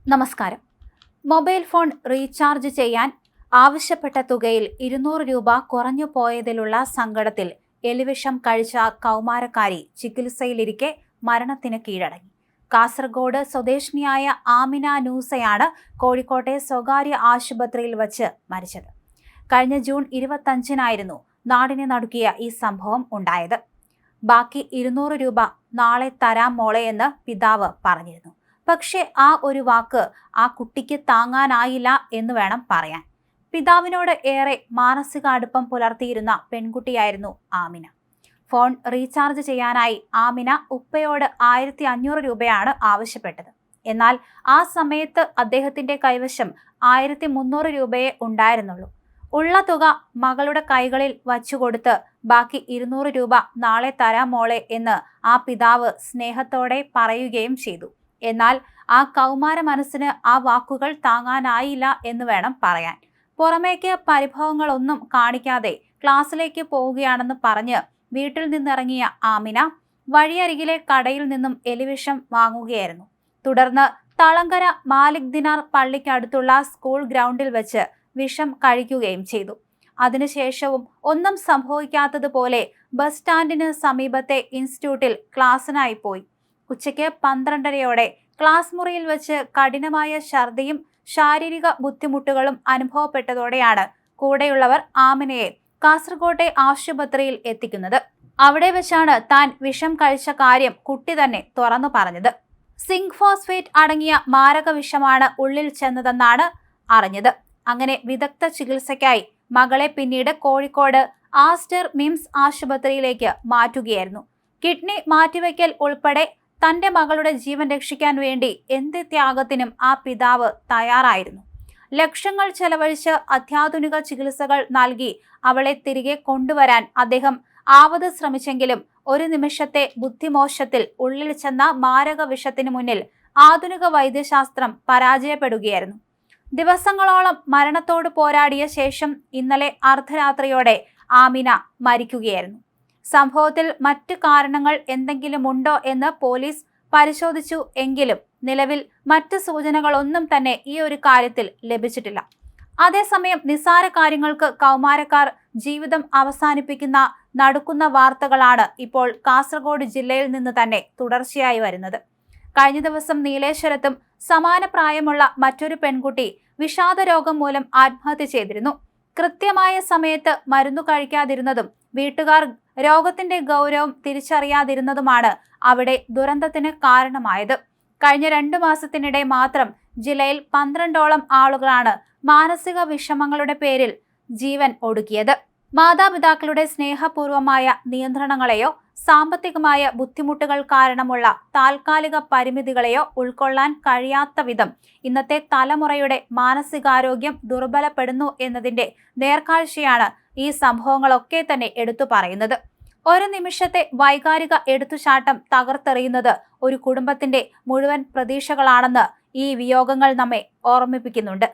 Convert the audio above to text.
നമസ്കാരം. Mobile phone recharge ചെയ്യാൻ ആവശ്യപ്പെട്ട തുകയിൽ 200 രൂപ കുറഞ്ഞു പോയതിലുള്ള സങ്കടത്തിൽ എലിവിഷം കഴിച്ച കൗമാരക്കാരി ചികിത്സയിലിരിക്കെ മരണത്തിന് കീഴടങ്ങി. കാസർഗോഡ് സ്വദേശിനിയായ ആമിന നൂസയാണ് കോഴിക്കോട്ടെ സ്വകാര്യ ആശുപത്രിയിൽ വച്ച് മരിച്ചത്. കഴിഞ്ഞ ജൂൺ 25-നായിരുന്നു നാടിനെ നടുക്കിയ ഈ സംഭവം ഉണ്ടായത്. ബാക്കി 200 രൂപ നാളെ തരാം മോളെ എന്ന് പിതാവ് പറഞ്ഞിരുന്നു. പക്ഷേ ആ ഒരു വാക്ക് ആ കുട്ടിക്ക് താങ്ങാനായില്ല എന്ന് വേണം പറയാൻ. പിതാവിനോട് ഏറെ മാനസിക അടുപ്പം പുലർത്തിയിരുന്ന പെൺകുട്ടിയായിരുന്നു ആമിന. ഫോൺ റീചാർജ് ചെയ്യാനായി ആമിന ഉപ്പയോട് 1500 രൂപയാണ് ആവശ്യപ്പെട്ടത്. എന്നാൽ ആ സമയത്ത് അദ്ദേഹത്തിന്റെ കൈവശം 1300 രൂപയെ ഉണ്ടായിരുന്നുള്ളൂ. ഉള്ള തുക മകളുടെ കൈകളിൽ വച്ചുകൊടുത്ത് ബാക്കി 200 രൂപ നാളെ തരാം മോളെ എന്ന് ആ പിതാവ് സ്നേഹത്തോടെ പറയുകയും ചെയ്തു. എന്നാൽ ആ കൗമാര മനസ്സിന് ആ വാക്കുകൾ താങ്ങാനായില്ല എന്ന് വേണം പറയാൻ. പുറമേക്ക് പരിഭവങ്ങളൊന്നും കാണിക്കാതെ ക്ലാസ്സിലേക്ക് പോവുകയാണെന്ന് പറഞ്ഞ് വീട്ടിൽ നിന്നിറങ്ങിയ ആമിന വഴിയരികിലെ കടയിൽ നിന്നും എലിവിഷം വാങ്ങുകയായിരുന്നു. തുടർന്ന് തളങ്കര മാലിക് ദിനാർ പള്ളിക്കടുത്തുള്ള സ്കൂൾ ഗ്രൗണ്ടിൽ വെച്ച് വിഷം കഴിക്കുകയും ചെയ്തു. അതിനുശേഷവും ഒന്നും സംഭവിക്കാത്തതുപോലെ ബസ് സ്റ്റാൻഡിന് സമീപത്തെ ഇൻസ്റ്റിറ്റ്യൂട്ടിൽ ക്ലാസ്സിനായി പോയി. ഉച്ചയ്ക്ക് 12:30-യോടെ ക്ലാസ് മുറിയിൽ വെച്ച് കഠിനമായ ഛർദിയും ശാരീരിക ബുദ്ധിമുട്ടുകളും അനുഭവപ്പെട്ടതോടെയാണ് കൂടെയുള്ളവർ ആമിനയെ കാസർഗോട്ടെ ആശുപത്രിയിൽ എത്തിക്കുന്നത്. അവിടെ വെച്ചാണ് താൻ വിഷം കഴിച്ച കാര്യം കുട്ടി തന്നെ തുറന്നു പറഞ്ഞത്. സിങ്ക് ഫോസ്ഫേറ്റ് അടങ്ങിയ മാരക വിഷമാണ് ഉള്ളിൽ ചെന്നതെന്നാണ് അറിഞ്ഞത്. അങ്ങനെ വിദഗ്ധ ചികിത്സയ്ക്കായി മകളെ പിന്നീട് കോഴിക്കോട് ആസ്റ്റർ മിംസ് ആശുപത്രിയിലേക്ക് മാറ്റുകയായിരുന്നു. കിഡ്നി മാറ്റിവെക്കൽ ഉൾപ്പെടെ തന്റെ മകളുടെ ജീവൻ രക്ഷിക്കാൻ വേണ്ടി എന്ത് ത്യാഗത്തിനും ആ പിതാവ് തയ്യാറായിരുന്നു. ലക്ഷങ്ങൾ ചെലവഴിച്ച് അത്യാധുനിക ചികിത്സകൾ നൽകി അവളെ തിരികെ കൊണ്ടുവരാൻ അദ്ദേഹം ആവത് ശ്രമിച്ചെങ്കിലും ഒരു നിമിഷത്തെ ബുദ്ധിമോശത്തിൽ ഉള്ളിൽ ചെന്ന മാരക വിഷത്തിന് മുന്നിൽ ആധുനിക വൈദ്യശാസ്ത്രം പരാജയപ്പെടുകയായിരുന്നു. ദിവസങ്ങളോളം മരണത്തോട് പോരാടിയ ശേഷം ഇന്നലെ അർദ്ധരാത്രിയോടെ ആമിന മരിക്കുകയായിരുന്നു. സംഭവത്തിൽ മറ്റ് കാരണങ്ങൾ എന്തെങ്കിലുമുണ്ടോ എന്ന് പോലീസ് പരിശോധിച്ചു എങ്കിലും നിലവിൽ മറ്റ് സൂചനകളൊന്നും തന്നെ ഈ ഒരു കാര്യത്തിൽ ലഭിച്ചിട്ടില്ല. അതേസമയം നിസ്സാര കാര്യങ്ങൾക്ക് കൗമാരക്കാർ ജീവിതം അവസാനിപ്പിക്കുന്ന നടുക്കുന്ന വാർത്തകളാണ് ഇപ്പോൾ കാസർഗോഡ് ജില്ലയിൽ നിന്ന് തന്നെ തുടർച്ചയായി വരുന്നത്. കഴിഞ്ഞ ദിവസം നീലേശ്വരത്തും സമാന പ്രായമുള്ള മറ്റൊരു പെൺകുട്ടി വിഷാദ രോഗം മൂലം ആത്മഹത്യ ചെയ്തിരുന്നു. കൃത്യമായ സമയത്ത് മരുന്നു കഴിക്കാതിരുന്നതും വീട്ടുകാർ രോഗത്തിന്റെ ഗൗരവം തിരിച്ചറിയാതിരുന്നതുമാണ് അവിടെ ദുരന്തത്തിന് കാരണമായത്. കഴിഞ്ഞ 2 മാസത്തിനിടെ മാത്രം ജില്ലയിൽ 12ഓളം ആളുകളാണ് മാനസിക വിഷമങ്ങളുടെ പേരിൽ ജീവൻ ഒടുക്കിയത്. മാതാപിതാക്കളുടെ സ്നേഹപൂർവമായ നിയന്ത്രണങ്ങളെയോ സാമ്പത്തികമായ ബുദ്ധിമുട്ടുകൾ കാരണമുള്ള താൽക്കാലിക പരിമിതികളെയോ ഉൾക്കൊള്ളാൻ കഴിയാത്ത വിധം ഇന്നത്തെ തലമുറയുടെ മാനസികാരോഗ്യം ദുർബലപ്പെടുന്നു എന്നതിന്റെ നേർക്കാഴ്ചയാണ് ഈ സംഭവങ്ങളൊക്കെ തന്നെ എടുത്തു പറയുന്നത്. ഒരു നിമിഷത്തെ വൈകാരിക എടുത്തുചാട്ടം തകർത്തെറിയുന്നത് ഒരു കുടുംബത്തിന്റെ മുഴുവൻ പ്രതീക്ഷകളാണെന്ന് ഈ വിയോഗങ്ങൾ നമ്മെ ഓർമ്മിപ്പിക്കുന്നുണ്ട്.